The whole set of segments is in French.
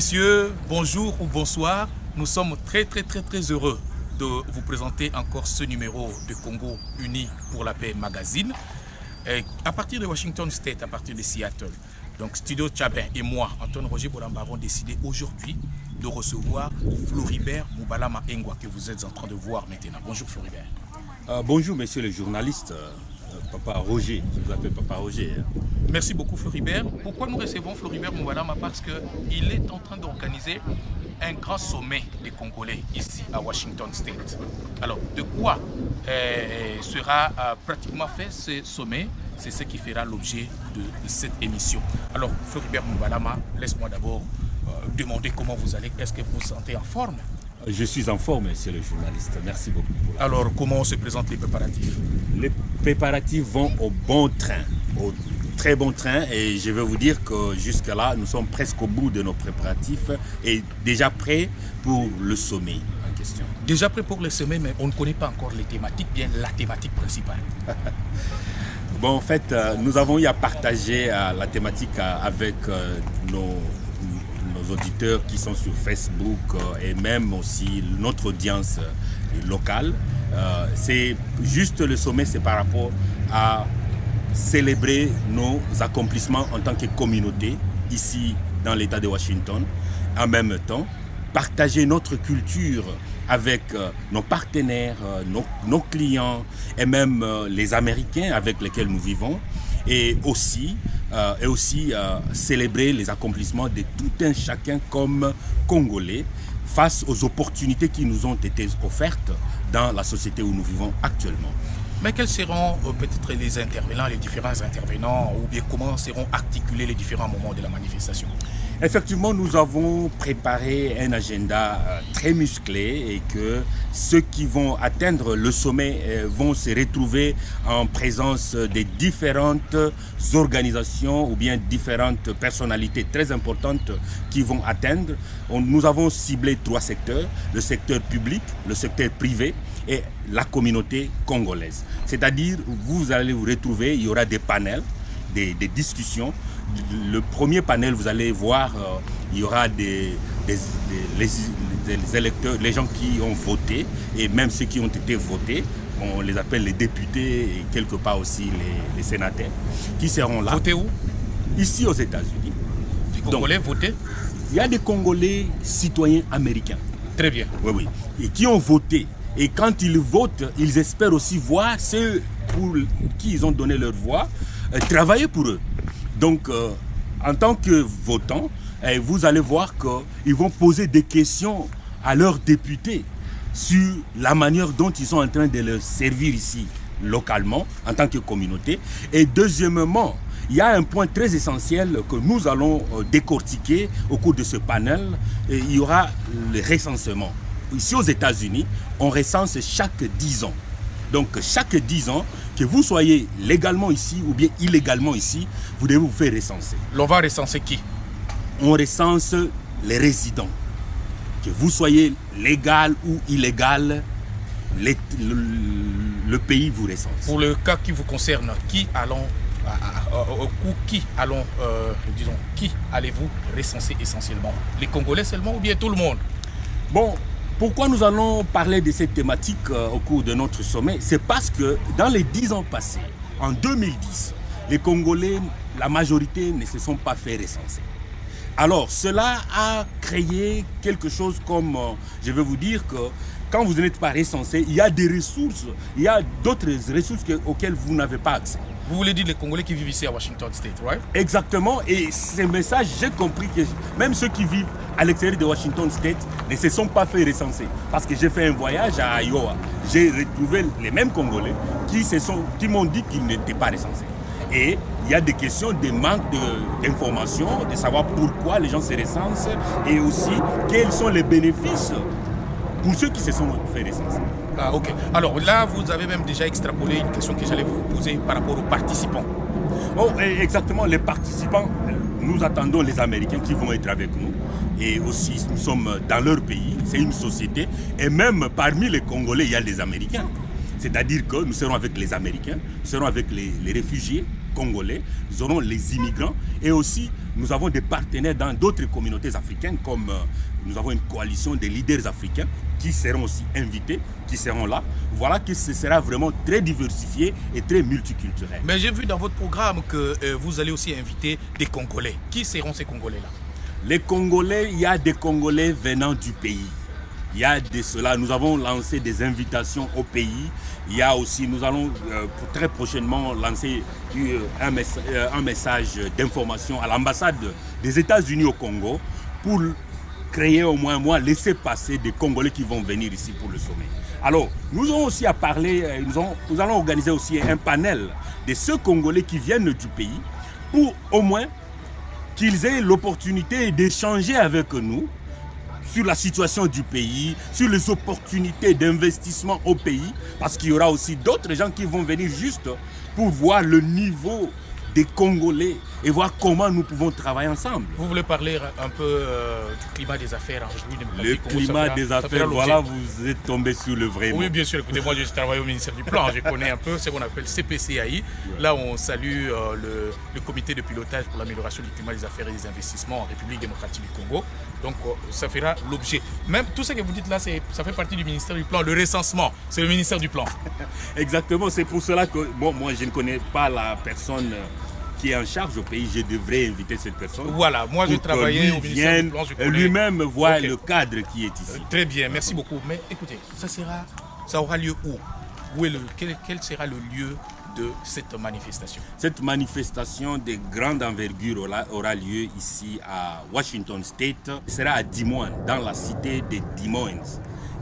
messieurs, bonjour ou bonsoir. Nous sommes très heureux de vous présenter encore ce numéro de Congo Uni pour la paix magazine. À partir de Washington State, à partir de Seattle. Donc Studio Tchabin et moi, Antoine Roger Bolamba, avons décidé aujourd'hui de recevoir Floribert Moubalama Engwa que vous êtes en train de voir maintenant. Bonjour Floribert. Bonjour monsieur le journaliste, Papa Roger, je vous appelle Papa Roger. Merci beaucoup Floribert. Pourquoi nous recevons Floribert Moubalama? Parce qu'il est en train d'organiser un grand sommet des Congolais ici à Washington State. Alors de quoi sera pratiquement fait ce sommet? C'est ce qui fera l'objet de cette émission. Alors Floribert Moubalama, laisse-moi d'abord demander comment vous allez. Est-ce que vous vous sentez en forme? Je suis en forme, monsieur le journaliste. Merci beaucoup. Alors, comment se présentent les préparatifs? Les préparatifs vont au bon train, au très bon train. Et je vais vous dire que jusque-là, nous sommes presque au bout de nos préparatifs et déjà prêts pour le sommet en question. Déjà prêts pour le sommet, mais on ne connaît pas encore les thématiques, bien la thématique principale. Bon, en fait, nous avons eu à partager la thématique avec nos auditeurs qui sont sur Facebook et même aussi notre audience locale. C'est juste le sommet, c'est par rapport à célébrer nos accomplissements en tant que communauté ici dans l'État de Washington. En même temps, partager notre culture avec nos partenaires, nos clients et même les Américains avec lesquels nous vivons. Et aussi célébrer les accomplissements de tout un chacun comme Congolais face aux opportunités qui nous ont été offertes dans la société où nous vivons actuellement. Mais quels seront peut-être les intervenants, les différents intervenants, ou bien comment seront articulés les différents moments de la manifestation? Effectivement, nous avons préparé un agenda très musclé et que ceux qui vont atteindre le sommet vont se retrouver en présence des différentes organisations ou bien différentes personnalités très importantes qui vont atteindre. Nous avons ciblé 3 secteurs, le secteur public, le secteur privé et la communauté congolaise. C'est-à-dire, vous allez vous retrouver, il y aura des panels, des discussions. Le premier panel, vous allez voir, il y aura les électeurs, les gens qui ont voté et même ceux qui ont été votés. On les appelle les députés et quelque part aussi les sénateurs qui seront là. Voter où? Ici aux États-Unis. Les Congolais votés? Il y a des Congolais citoyens américains. Très bien. Oui. Et qui ont voté. Et quand ils votent, ils espèrent aussi voir ceux pour qui ils ont donné leur voix travailler pour eux. Donc, en tant que votant, vous allez voir qu'ils vont poser des questions à leurs députés sur la manière dont ils sont en train de leur servir ici, localement, en tant que communauté. Et deuxièmement, il y a un point très essentiel que nous allons décortiquer au cours de ce panel. Et il y aura le recensement. Ici aux États-Unis, on recense chaque 10 ans. Donc chaque 10 ans, que vous soyez légalement ici ou bien illégalement ici, vous devez vous faire recenser. L'on va recenser qui? On recense les résidents. Que vous soyez légal ou illégal, le pays vous recense. Pour le cas qui vous concerne, qui allez-vous recenser essentiellement? Les Congolais seulement ou bien tout le monde? Bon, pourquoi nous allons parler de cette thématique au cours de notre sommet? C'est parce que dans les 10 ans passés, en 2010, les Congolais, la majorité ne se sont pas fait recenser. Alors cela a créé quelque chose comme, je vais vous dire que quand vous n'êtes pas recensé, il y a des ressources, il y a d'autres ressources auxquelles vous n'avez pas accès. Vous voulez dire les Congolais qui vivent ici à Washington State, right? Exactement, et ces messages, j'ai compris que même ceux qui vivent à l'extérieur de Washington State ne se sont pas fait recenser. Parce que j'ai fait un voyage à Iowa, j'ai retrouvé les mêmes Congolais qui m'ont dit qu'ils n'étaient pas recensés. Et il y a des questions, des manques d'informations, de savoir pourquoi les gens se recensent et aussi quels sont les bénéfices pour ceux qui se sont fait recenser. Ah, ok. Alors là, vous avez même déjà extrapolé une question que j'allais vous poser par rapport aux participants. Oh, exactement, les participants, nous attendons les Américains qui vont être avec nous. Et aussi, nous sommes dans leur pays, c'est une société. Et même parmi les Congolais, il y a les Américains. C'est-à-dire que nous serons avec les Américains, nous serons avec les réfugiés Congolais, nous aurons les immigrants et aussi nous avons des partenaires dans d'autres communautés africaines comme nous avons une coalition des leaders africains qui seront aussi invités, qui seront là. Voilà que ce sera vraiment très diversifié et très multiculturel. Mais j'ai vu dans votre programme que vous allez aussi inviter des Congolais. Qui seront ces Congolais-là? Les Congolais, il y a des Congolais venant du pays. Il y a de cela, nous avons lancé des invitations au pays. Il y a aussi, nous allons très prochainement lancer un message d'information à l'ambassade des États-Unis au Congo pour créer au moins laisser passer des Congolais qui vont venir ici pour le sommet. Alors, nous avons aussi à parler, nous allons organiser aussi un panel de ceux Congolais qui viennent du pays pour au moins qu'ils aient l'opportunité d'échanger avec nous sur la situation du pays, sur les opportunités d'investissement au pays, parce qu'il y aura aussi d'autres gens qui vont venir juste pour voir le niveau des Congolais et voir comment nous pouvons travailler ensemble. Vous voulez parler un peu du climat des affaires en République démocratique du Congo? Le climat des affaires, voilà, vous êtes tombé sur le vrai mot. Oui, bien sûr. Écoutez, moi, je travaille au ministère du Plan. Je connais un peu ce qu'on appelle CPCAI. Là, on salue le comité de pilotage pour l'amélioration du climat des affaires et des investissements en République démocratique du Congo. Donc, ça fera l'objet. Même tout ce que vous dites là, ça fait partie du ministère du Plan. Le recensement, c'est le ministère du Plan. Exactement. C'est pour cela que, bon, moi, je ne connais pas la personne qui est en charge au pays, je devrais inviter cette personne. Voilà, moi je travaillais au ministère du Plan, je connais. Lui-même voit le cadre qui est ici. Très bien, merci beaucoup. Mais écoutez, ça aura lieu où? Quel sera le lieu de cette manifestation? Cette manifestation de grande envergure aura lieu ici à Washington State. Ce sera à Des Moines, dans la cité de Des Moines.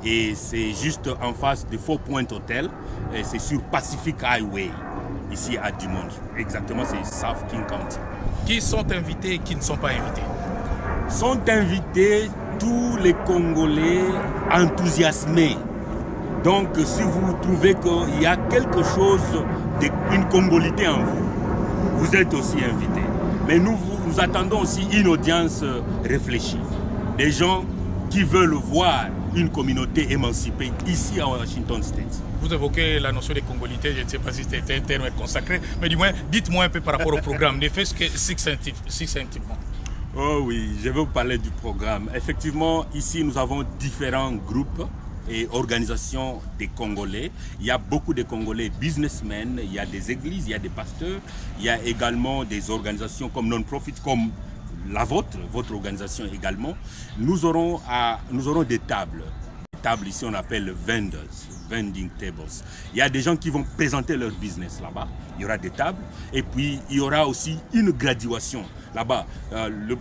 Et c'est juste en face de Four Point Hotel. Et c'est sur Pacific Highway. Ici à Des Moines. Exactement, c'est South King County. Qui sont invités et qui ne sont pas invités? Sont invités tous les Congolais enthousiasmés. Donc, si vous trouvez qu'il y a quelque chose, une congolité en vous, vous êtes aussi invités. Mais nous attendons aussi une audience réfléchie. Des gens qui veulent voir une communauté émancipée ici à Washington State. Vous évoquez la notion de congolité, je ne sais pas si c'était un terme consacré, mais du moins, dites-moi un peu par rapport au programme, ne faites-ce que succinctement. Oh oui, je vais vous parler du programme. Effectivement, ici, nous avons différents groupes et organisations des Congolais. Il y a beaucoup de Congolais businessmen, il y a des églises, il y a des pasteurs, il y a également des organisations comme non-profit, comme la votre organisation également. Nous aurons des tables. Les tables ici, on appelle vending tables. Il y a des gens qui vont présenter leur business là-bas. Il y aura des tables. Et puis, il y aura aussi une graduation. Là-bas,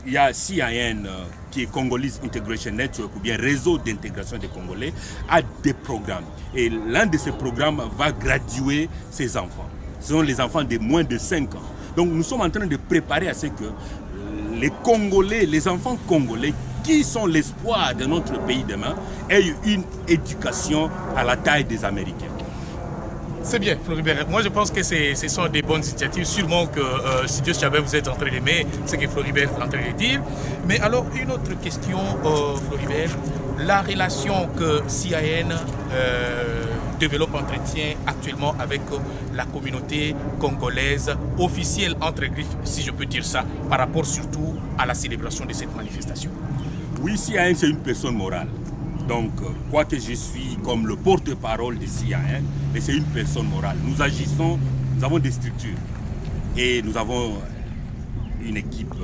il y a CIN, qui est Congolese Integration Network, ou bien Réseau d'intégration des Congolais, a des programmes. Et l'un de ces programmes va graduer ses enfants. Ce sont les enfants de moins de 5 ans. Donc, nous sommes en train de préparer à ce que les Congolais, les enfants congolais, qui sont l'espoir de notre pays demain, aient une éducation à la taille des Américains. C'est bien, Floribert. Moi, je pense que ce sont des bonnes initiatives. Sûrement que si Dieu savait, vous êtes en train d'aimer ce que Floribert est en train de dire. Mais alors, une autre question, Floribert. La relation que CIN développe, entretient actuellement avec la communauté congolaise officielle, entre griffes, si je peux dire ça, par rapport surtout à la célébration de cette manifestation. Oui, CIN, c'est une personne morale. Donc, quoique je suis comme le porte-parole de CIN, mais c'est une personne morale. Nous agissons, nous avons des structures et nous avons une équipe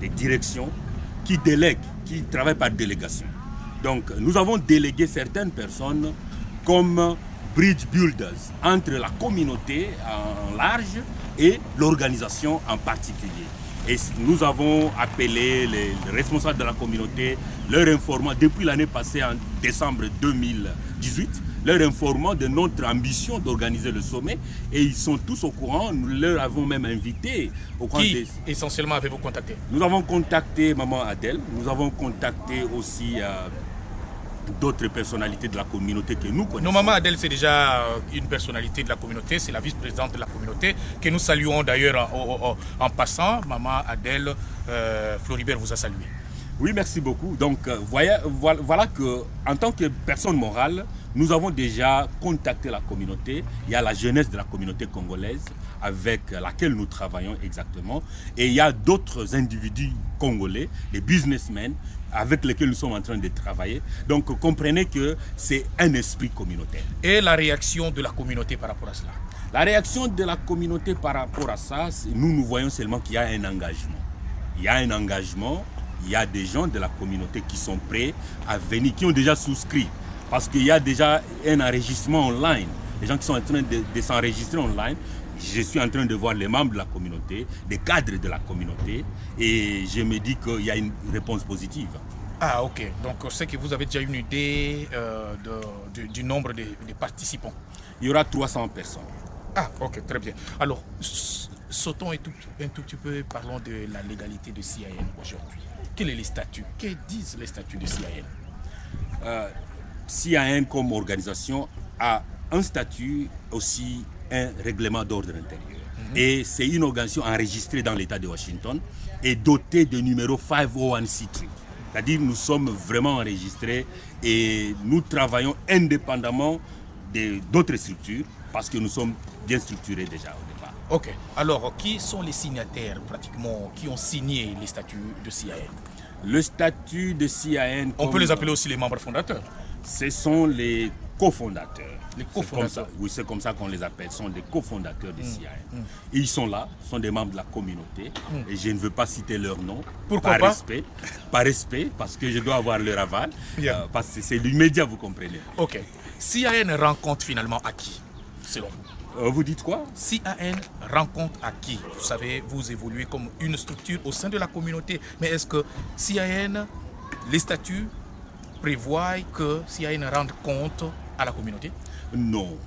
de direction qui délègue, qui travaille par délégation. Donc, nous avons délégué certaines personnes comme bridge builders entre la communauté en large et l'organisation en particulier. Et nous avons appelé les responsables de la communauté, leur informant depuis l'année passée, en décembre 2018, leur informant de notre ambition d'organiser le sommet. Et ils sont tous au courant, nous leur avons même invité. Qui essentiellement avez-vous contacté? Nous avons contacté Maman Adèle, nous avons contacté aussi d'autres personnalités de la communauté que nous connaissons. Non, Maman Adèle, c'est déjà une personnalité de la communauté, c'est la vice-présidente de la communauté, que nous saluons d'ailleurs en passant. Maman Adèle, Floribert vous a salué. Oui, merci beaucoup. Donc, voilà que, en tant que personne morale, nous avons déjà contacté la communauté. Il y a la jeunesse de la communauté congolaise avec laquelle nous travaillons exactement. Et il y a d'autres individus congolais, des businessmen, avec lesquels nous sommes en train de travailler. Donc, comprenez que c'est un esprit communautaire. Et la réaction de la communauté par rapport à cela? La réaction de la communauté par rapport à ça, nous voyons seulement qu'il y a un engagement. Il y a un engagement. Il y a des gens de la communauté qui sont prêts à venir, qui ont déjà souscrit. Parce qu'il y a déjà un enregistrement online. Les gens qui sont en train de s'enregistrer online. Je suis en train de voir les membres de la communauté, des cadres de la communauté. Et je me dis qu'il y a une réponse positive. Ah, ok. Donc, c'est que vous avez déjà une idée du nombre de participants. Il y aura 300 personnes. Ah, ok, très bien. Alors, sautons un tout petit peu, parlons de la légalité de CIN aujourd'hui. Quel est le statut? Que disent les statuts de CIN? CIN comme organisation a un statut, aussi un règlement d'ordre intérieur. Et c'est une organisation enregistrée dans l'État de Washington et dotée de numéro 501c3. C'est-à-dire nous sommes vraiment enregistrés et nous travaillons indépendamment d'autres structures parce que nous sommes bien structurés déjà au départ. Ok. Alors, qui sont les signataires pratiquement qui ont signé les statuts de CIN? Le statut de CIN... On peut les appeler aussi les membres fondateurs. Ce sont les cofondateurs. Les cofondateurs. Oui, c'est comme ça qu'on les appelle. Ce sont des cofondateurs de CIN. Et ils sont là, sont des membres de la communauté. Et je ne veux pas citer leur nom. Pourquoi pas? Par respect, parce que je dois avoir leur aval. Parce que c'est l'immédiat, vous comprenez. Ok. CIN rencontre finalement à qui, selon vous? Vous dites quoi? CIN rencontre à qui? Vous savez, vous évoluez comme une structure au sein de la communauté. Mais est-ce que CIN, les statuts prévoient que CIN rende compte à la communauté? Non.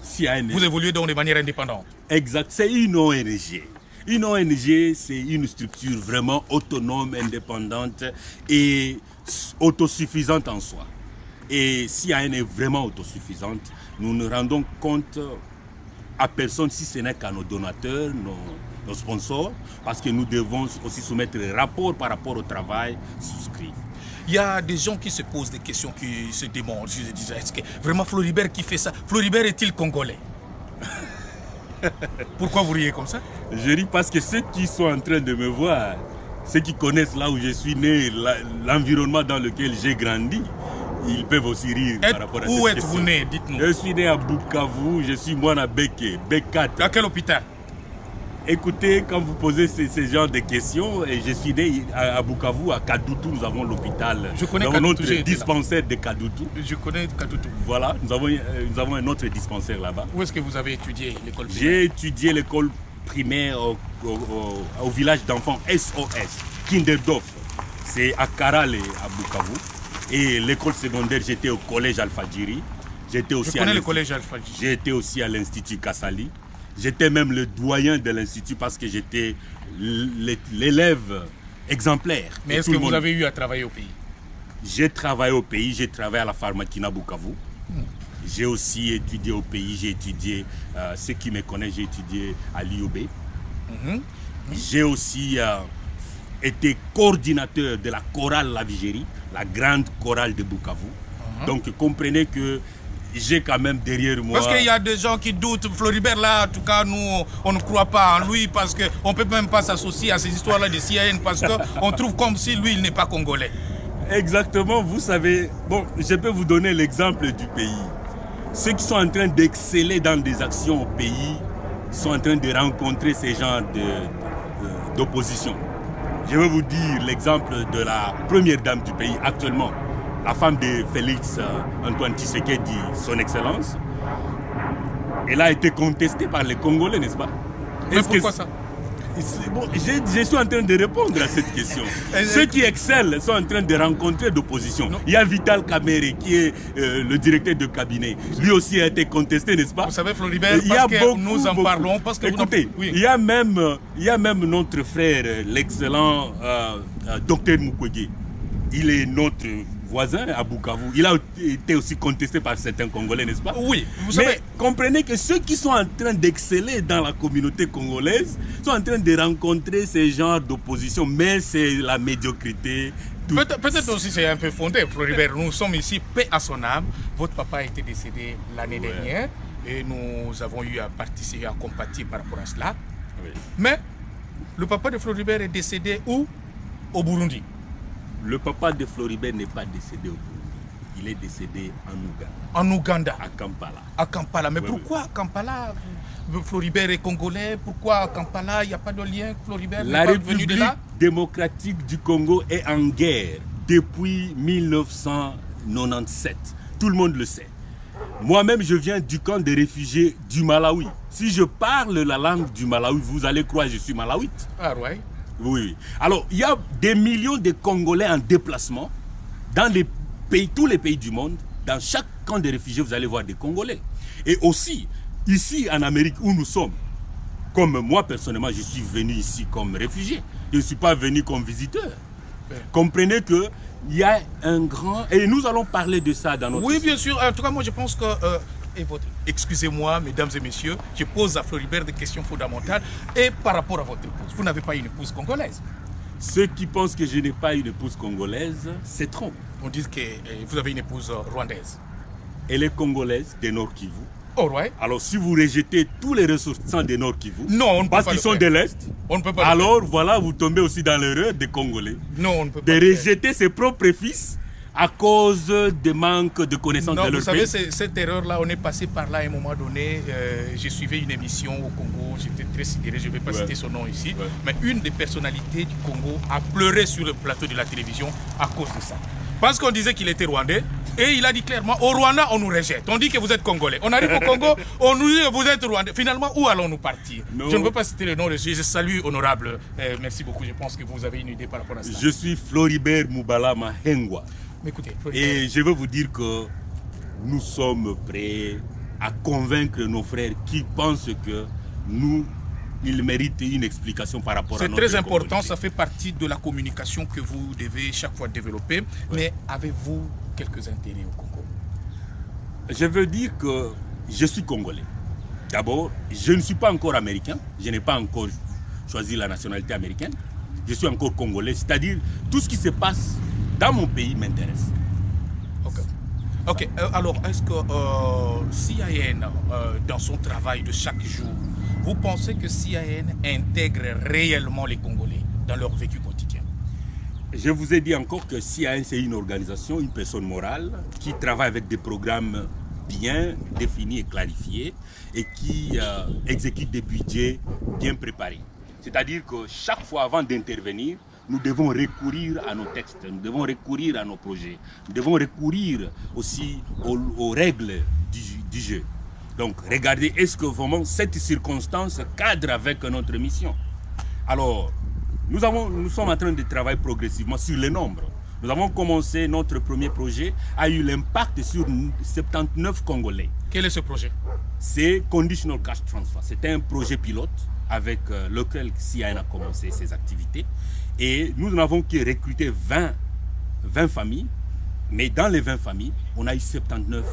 CIN... Vous évoluez donc de manière indépendante? Exact. C'est une ONG. Une ONG, c'est une structure vraiment autonome, indépendante et autosuffisante en soi. Et CIN est vraiment autosuffisante. Nous ne rendons compte à personne si ce n'est qu'à nos donateurs, nos sponsors, parce que nous devons aussi soumettre les rapports par rapport au travail souscrit. Il y a des gens qui se posent des questions, qui se demandent, je disais, est-ce que vraiment Floribert qui fait ça, Floribert est-il congolais? Pourquoi vous riez comme ça? Je ris parce que ceux qui sont en train de me voir, ceux qui connaissent là où je suis né, l'environnement dans lequel j'ai grandi, ils peuvent aussi rire par rapport à cette question. Où êtes-vous né, dites-nous? Je suis né à Bukavu, je suis Mwana Beke, Bekat. Dans quel hôpital? Écoutez, quand vous posez ce genre de questions, et je suis né à Bukavu, à Kadoutou, nous avons l'hôpital. Je connais Kadoutou, notre dispensaire de Kadoutou. Je connais Kadoutou. Voilà, nous avons un autre dispensaire là-bas. Où est-ce que vous avez étudié l'école primaire? J'ai étudié l'école primaire au village d'enfants SOS, Kinderdorf. C'est à Karale, à Bukavu. Et l'école secondaire, j'étais au collège Alfadjiri. Je connais le collège Alfadjiri. J'étais aussi à l'Institut Kassali. J'étais même le doyen de l'Institut parce que j'étais l'élève exemplaire. Mais est-ce que vous avez eu à travailler au pays? J'ai travaillé au pays, j'ai travaillé à la Pharmakina Bukavu. J'ai aussi étudié au pays, j'ai étudié, ceux qui me connaissent, j'ai étudié à l'IOB. J'ai aussi été coordinateur de la chorale La Vigérie, la grande chorale de Bukavu. Donc comprenez que j'ai quand même derrière moi... Parce qu'il y a des gens qui doutent. Floribert là, en tout cas, nous, on ne croit pas en lui parce qu'on ne peut même pas s'associer à ces histoires-là de CIN parce qu'on trouve comme si lui, il n'est pas congolais. Exactement, vous savez, bon, je peux vous donner l'exemple du pays. Ceux qui sont en train d'exceller dans des actions au pays sont en train de rencontrer ces genres d'opposition. Je vais vous dire l'exemple de la première dame du pays actuellement, la femme de Félix Antoine Tshisekedi, son excellence. Elle a été contestée par les Congolais, n'est-ce pas? Mais pourquoi ça? Bon, je suis en train de répondre à cette question. Ceux qui excellent sont en train de rencontrer d'opposition. Il y a Vital Kamerhe qui est le directeur de cabinet. Lui aussi a été contesté, n'est-ce pas? Vous savez, Floribert, parce que nous en parlons. Parce que écoutez, oui. il y a même notre frère, l'excellent docteur Mukwege. Il est notre voisin à Bukavu. Il a été aussi contesté par certains Congolais, n'est-ce pas? Oui. Mais comprenez que ceux qui sont en train d'exceller dans la communauté congolaise sont en train de rencontrer ces genres d'opposition. Mais c'est la médiocrité Peut-être aussi c'est un peu fondé, Floribert. Nous sommes ici, paix à son âme. Votre papa a été décédé l'année dernière et nous avons eu à participer, à compatir par rapport à cela. Oui. Mais le papa de Floribert est décédé où? Au Burundi. Le papa de Floribert n'est pas décédé au Burundi. Il est décédé en Ouganda. En Ouganda. À Kampala. À Kampala. Mais pourquoi Kampala? Floribert est congolais. Pourquoi à Kampala il n'y a pas de lien? Floribert La n'est pas venu de République là? démocratique du Congo est en guerre depuis 1997. Tout le monde le sait. Moi-même, je viens du camp des réfugiés du Malawi. Si je parle la langue du Malawi, vous allez croire que je suis malawite. Ah ouais. Oui. Alors, il y a des millions de Congolais en déplacement dans les pays, tous les pays du monde. Dans chaque camp de réfugiés, vous allez voir des Congolais. Et aussi, ici en Amérique où nous sommes, comme moi personnellement, je suis venu ici comme réfugié. Je ne suis pas venu comme visiteur. Comprenez que il y a un grand... Et nous allons parler de ça dans notre... Oui, bien sûr. En tout cas, moi, je pense que... Excusez-moi, mesdames et messieurs, je pose à Floribert des questions fondamentales. Et par rapport à votre épouse, vous n'avez pas une épouse congolaise? Ceux qui pensent que je n'ai pas une épouse congolaise, c'est trompent. On dit que vous avez une épouse rwandaise. Elle est congolaise des Nord Kivu. Oh, ouais. Alors, si vous rejetez tous les ressortissants des Nord Kivu, non, on ne peut parce pas qu'ils le sont faire. de l'Est, On ne peut pas alors voilà, vous tombez aussi dans l'erreur des Congolais. Non, on ne peut pas de le faire. rejeter ses propres fils à cause de manque de connaissances Non, de leur vous savez, pays. cette erreur-là, on est passé par là à un moment donné. J'ai suivi une émission au Congo, j'étais très sidéré, je ne vais pas citer son nom ici. Mais une des personnalités du Congo a pleuré sur le plateau de la télévision à cause de ça. Parce qu'on disait qu'il était rwandais. Et il a dit clairement, au Rwanda, on nous rejette. On dit que vous êtes congolais. On arrive au Congo, on nous dit que vous êtes rwandais. Finalement, où allons-nous partir? Non. Je ne veux pas citer le nom de je salue honorable. Merci beaucoup. Je pense que vous avez une idée par rapport à ça. Je suis Floribert Mubala Mahengwa. Mais écoutez, Floribert. Et je veux vous dire que nous sommes prêts à convaincre nos frères qui pensent que nous, ils méritent une explication par rapport à notre C'est très important, communauté. ça fait partie de la communication que vous devez chaque fois développer. Mais avez-vous quelques intérêts au Congo? Je veux dire que je suis congolais. D'abord, je ne suis pas encore américain. Je n'ai pas encore choisi la nationalité américaine. Je suis encore congolais. C'est-à-dire, tout ce qui se passe dans mon pays m'intéresse. Ok. Alors, est-ce que CIN, dans son travail de chaque jour, vous pensez que CIN intègre réellement les Congolais dans leur vécu quotidien? Je vous ai dit encore que CIN, c'est une organisation, une personne morale qui travaille avec des programmes bien définis et clarifiés et qui exécute des budgets bien préparés. C'est-à-dire que chaque fois avant d'intervenir, nous devons recourir à nos textes, nous devons recourir à nos projets, nous devons recourir aussi aux règles du jeu. Donc, regardez, est-ce que vraiment cette circonstance cadre avec notre mission? Alors, nous sommes en train de travailler progressivement sur les nombres. Nous avons commencé, notre premier projet a eu l'impact sur 79 Congolais. Quel est ce projet? C'est Conditional Cash Transfer. C'est un projet pilote avec lequel CIN a commencé ses activités. Et nous n'avons que recruté 20 familles. Mais dans les 20 familles, on a eu 79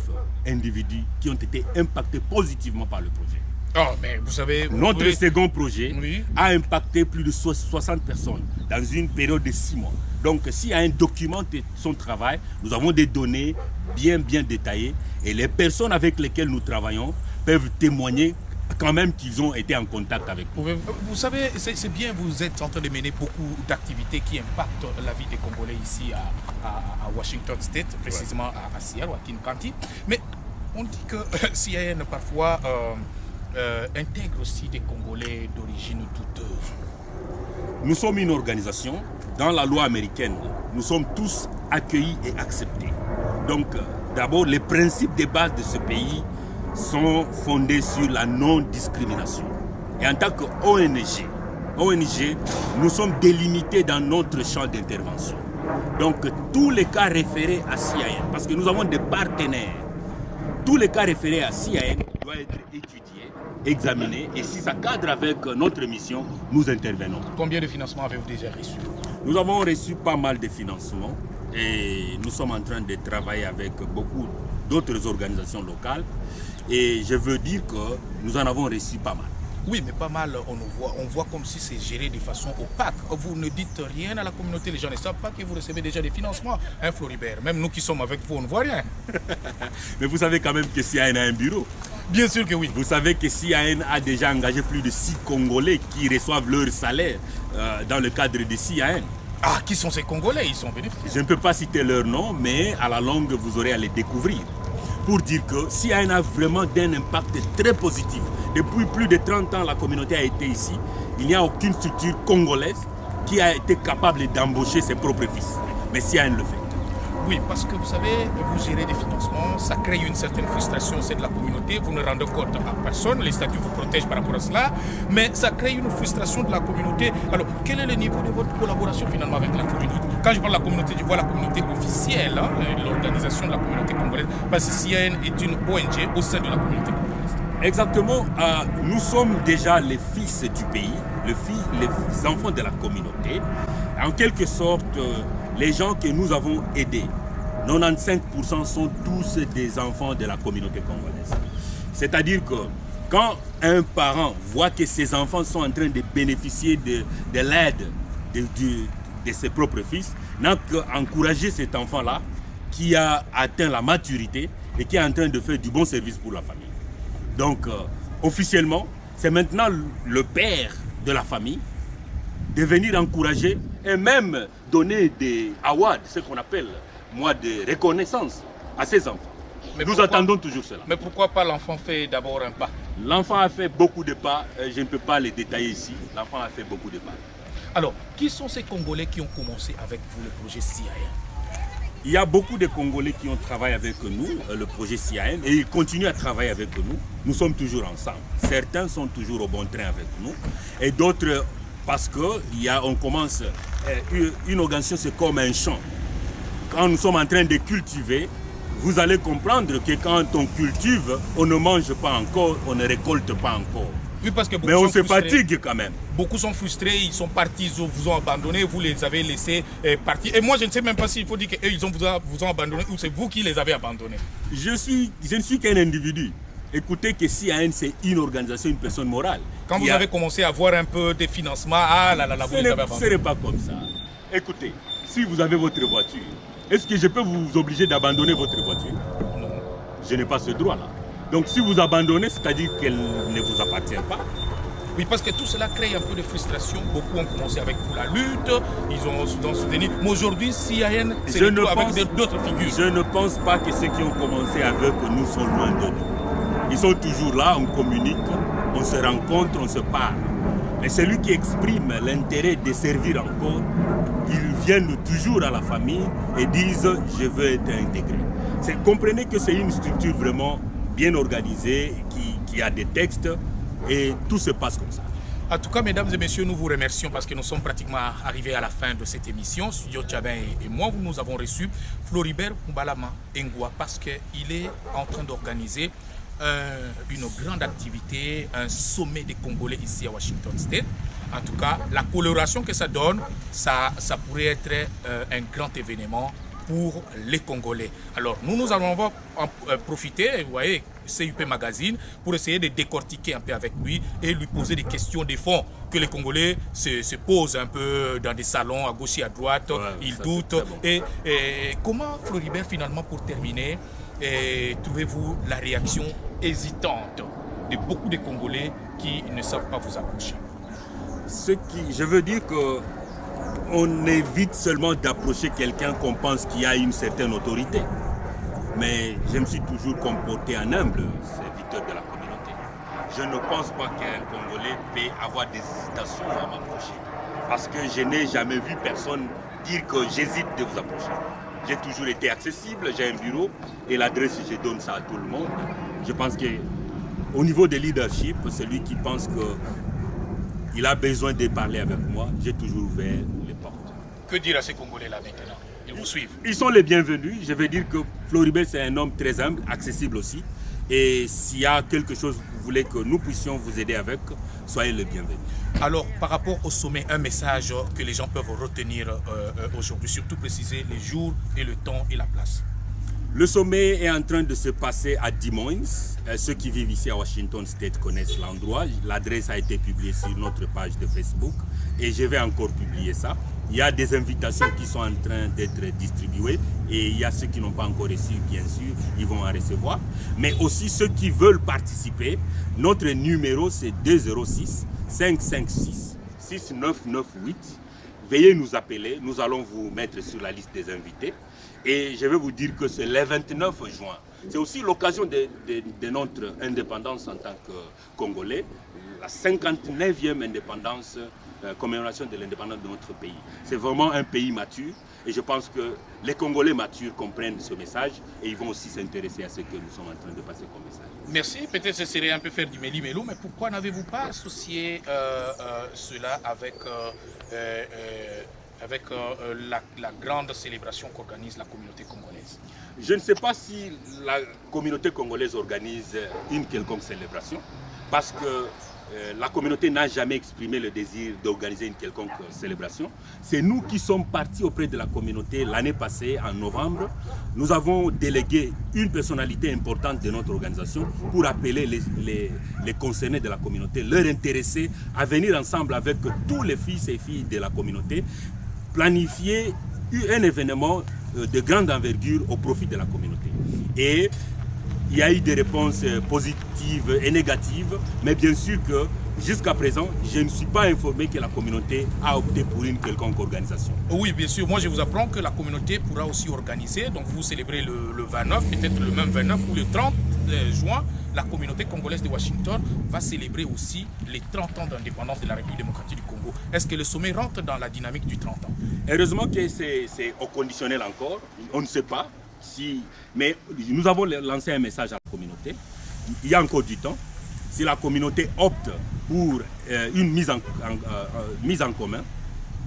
individus qui ont été impactés positivement par le projet. Oh, mais vous savez... Notre second projet Oui. a impacté plus de 60 personnes dans une période de 6 mois. Donc, s'il y a un document de son travail, nous avons des données bien détaillées et les personnes avec lesquelles nous travaillons peuvent témoigner quand même qu'ils ont été en contact avec nous. Vous savez, c'est bien, vous êtes en train de mener beaucoup d'activités qui impactent la vie des Congolais ici à Washington State, précisément à Seattle, à Kinkanti. Mais on dit que CIN parfois intègre aussi des Congolais d'origine douteuse. Nous sommes une organisation, dans la loi américaine, nous sommes tous accueillis et acceptés. Donc, d'abord, les principes de base de ce pays sont fondés sur la non-discrimination. Et en tant qu'ONG, nous sommes délimités dans notre champ d'intervention. Donc, tous les cas référés à CIN, parce que nous avons des partenaires, tous les cas référés à CIN doivent être étudiés, examinés, et si ça cadre avec notre mission, nous intervenons. Combien de financements avez-vous déjà reçus? Nous avons reçu pas mal de financements et nous sommes en train de travailler avec beaucoup d'autres organisations locales et je veux dire que nous en avons reçu pas mal. Oui, mais pas mal, on voit comme si c'est géré de façon opaque. Vous ne dites rien à la communauté, les gens ne savent pas que vous recevez déjà des financements, hein, Floribert. Même nous qui sommes avec vous, on ne voit rien. Mais vous savez quand même que CIAN a un bureau. Bien sûr que oui. Vous savez que CIAN a déjà engagé plus de 6 Congolais qui reçoivent leur salaire dans le cadre de CIAN. Ah, qui sont ces Congolais? Ils sont bénéficiaires. Je ne peux pas citer leur nom, mais à la longue, vous aurez à les découvrir. Pour dire que CIAN a vraiment un impact très positif. Depuis plus de 30 ans, la communauté a été ici. Il n'y a aucune structure congolaise qui a été capable d'embaucher ses propres fils. Mais CIAN le fait. Oui, parce que vous savez, vous gérez des financements, ça crée une certaine frustration au sein de la communauté, vous ne rendez compte à personne, les statuts vous protègent par rapport à cela, mais ça crée une frustration de la communauté. Alors, quel est le niveau de votre collaboration finalement avec la communauté? Quand je parle de la communauté, je vois la communauté officielle, hein, l'organisation de la communauté congolaise, parce que CIAN est une ONG au sein de la communauté congolaise. Exactement, nous sommes déjà les fils du pays, les enfants de la communauté, en quelque sorte les gens que nous avons aidés. 95% sont tous des enfants de la communauté congolaise. C'est-à-dire que quand un parent voit que ses enfants sont en train de bénéficier de l'aide de ses propres fils, n'a qu'à encourager cet enfant-là qui a atteint la maturité et qui est en train de faire du bon service pour la famille. Donc, officiellement, c'est maintenant le père de la famille de venir encourager et même donner des awards, ce qu'on appelle, moi, de reconnaissance à ses enfants. Mais nous attendons toujours cela. Mais pourquoi pas l'enfant fait d'abord un pas? L'enfant a fait beaucoup de pas, je ne peux pas les détailler ici. L'enfant a fait beaucoup de pas. Alors, qui sont ces Congolais qui ont commencé avec vous le projet CIAN? Il y a beaucoup de Congolais qui ont travaillé avec nous, le projet CIAN, et ils continuent à travailler avec nous. Nous sommes toujours ensemble. Certains sont toujours au bon train avec nous, et d'autres, parce qu'on commence, une organisation c'est comme un champ. Quand nous sommes en train de cultiver, vous allez comprendre que quand on cultive, on ne mange pas encore, on ne récolte pas encore. Oui, parce que mais on se fatigue quand même. Beaucoup sont frustrés, ils sont partis, ils vous ont abandonné, vous les avez laissés partir. Et moi, je ne sais même pas s'il faut dire qu'eux, vous ont abandonné ou c'est vous qui les avez abandonnés. Je ne suis qu'un individu. Écoutez que CIAN, c'est une organisation, une personne morale. Quand vous avez commencé à avoir un peu de financement, ah là là, vous les avez abandonnés. Ce n'est pas comme ça. Écoutez, si vous avez votre voiture, est-ce que je peux vous obliger d'abandonner votre voiture? Non. Je n'ai pas ce droit-là. Donc si vous abandonnez, c'est-à-dire qu'elle ne vous appartient pas. Oui, parce que tout cela crée un peu de frustration. Beaucoup ont commencé avec pour la lutte, ils ont soutenu. Mais aujourd'hui, CIAN, c'est avec d'autres figures. Je ne pense pas que ceux qui ont commencé avec nous sont loin de nous. Ils sont toujours là, on communique, on se rencontre, on se parle. Mais celui qui exprime l'intérêt de servir encore, ils viennent toujours à la famille et disent « je veux être intégré ». Comprenez que c'est une structure vraiment bien organisée, qui a des textes et tout se passe comme ça. En tout cas, mesdames et messieurs, nous vous remercions parce que nous sommes pratiquement arrivés à la fin de cette émission. Studio Tchabin et moi, nous avons reçu Floribert Mbalama Ngwa parce qu'il est en train d'organiser une grande activité, un sommet des Congolais ici à Washington State. En tout cas, la coloration que ça donne, ça pourrait être un grand événement pour les Congolais. Alors, nous allons en profiter, vous voyez, CUP Magazine, pour essayer de décortiquer un peu avec lui et lui poser des questions de fond que les Congolais se posent un peu dans des salons à gauche et à droite, ouais, ils doutent. Bon. Et comment, Floribert, finalement, pour terminer, trouvez-vous la réaction hésitante de beaucoup de Congolais qui ne savent pas vous approcher? Je veux dire que on évite seulement d'approcher quelqu'un qu'on pense qu'il a une certaine autorité. Mais je me suis toujours comporté en humble serviteur de la communauté. Je ne pense pas qu'un Congolais peut avoir des hésitations à m'approcher. Parce que je n'ai jamais vu personne dire que j'hésite de vous approcher. J'ai toujours été accessible, j'ai un bureau et l'adresse, je donne ça à tout le monde. Je pense qu'au niveau de leadership, celui qui pense qu'il a besoin de parler avec moi, j'ai toujours ouvert les portes. Que dire à ces Congolais-là maintenant? Ils vous suivent. Ils sont les bienvenus. Je vais dire que Floribert, c'est un homme très humble, accessible aussi. Et s'il y a quelque chose que vous voulez que nous puissions vous aider avec, soyez les bienvenus. Alors, par rapport au sommet, un message que les gens peuvent retenir aujourd'hui, surtout préciser les jours et le temps et la place. Le sommet est en train de se passer à Des Moines. Ceux qui vivent ici à Washington State connaissent l'endroit. L'adresse a été publiée sur notre page de Facebook et je vais encore publier ça. Il y a des invitations qui sont en train d'être distribuées et il y a ceux qui n'ont pas encore reçu, bien sûr, ils vont en recevoir. Mais aussi ceux qui veulent participer, notre numéro c'est 206 556 6998. Veuillez nous appeler, nous allons vous mettre sur la liste des invités. Et je vais vous dire que c'est le 29 juin. C'est aussi l'occasion de notre indépendance en tant que Congolais, la 59e indépendance, commémoration de l'indépendance de notre pays. C'est vraiment un pays mature et je pense que les Congolais matures comprennent ce message et ils vont aussi s'intéresser à ce que nous sommes en train de passer comme message. Merci, peut-être ce serait un peu faire du méli-mélo, mais pourquoi n'avez-vous pas associé cela avec la grande célébration qu'organise la communauté congolaise? Je ne sais pas si la communauté congolaise organise une quelconque célébration, parce que la communauté n'a jamais exprimé le désir d'organiser une quelconque célébration. C'est nous qui sommes partis auprès de la communauté l'année passée, en novembre. Nous avons délégué une personnalité importante de notre organisation pour appeler les concernés de la communauté, leur intéresser à venir ensemble avec tous les fils et filles de la communauté, planifier un événement de grande envergure au profit de la communauté. Et il y a eu des réponses positives et négatives, mais bien sûr que jusqu'à présent, je ne suis pas informé que la communauté a opté pour une quelconque organisation. Oui, bien sûr. Moi, je vous apprends que la communauté pourra aussi organiser. Donc, vous célébrez le 29, peut-être le même 29 ou le 30 juin. La communauté congolaise de Washington va célébrer aussi les 30 ans d'indépendance de la République démocratique du Congo. Est-ce que le sommet rentre dans la dynamique du 30 ans? Heureusement que c'est au conditionnel encore. On ne sait pas. Mais nous avons lancé un message à la communauté. Il y a encore du temps. Si la communauté opte pour une mise en commun,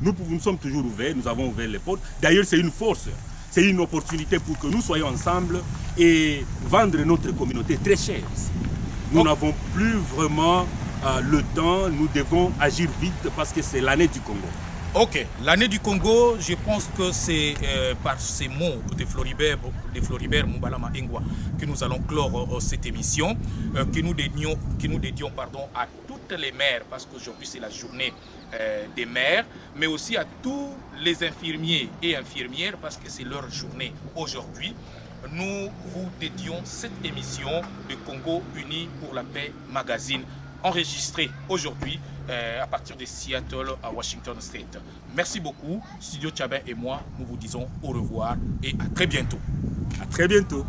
nous sommes toujours ouverts, nous avons ouvert les portes. D'ailleurs, c'est une force, c'est une opportunité pour que nous soyons ensemble et vendre notre communauté très cher. Nous n'avons plus vraiment le temps, nous devons agir vite parce que c'est l'année du Congo. Ok, l'année du Congo, je pense que c'est par ces mots de Floribert Moubalama Ingwa que nous allons clore cette émission, que nous dédions à toutes les mères, parce qu'aujourd'hui c'est la journée des mères, mais aussi à tous les infirmiers et infirmières, parce que c'est leur journée aujourd'hui. Nous vous dédions cette émission de Congo Uni pour la paix magazine, enregistrée aujourd'hui à partir de Seattle à Washington State. Merci beaucoup. Studio Tchabin et moi, nous vous disons au revoir et à très bientôt. À très bientôt.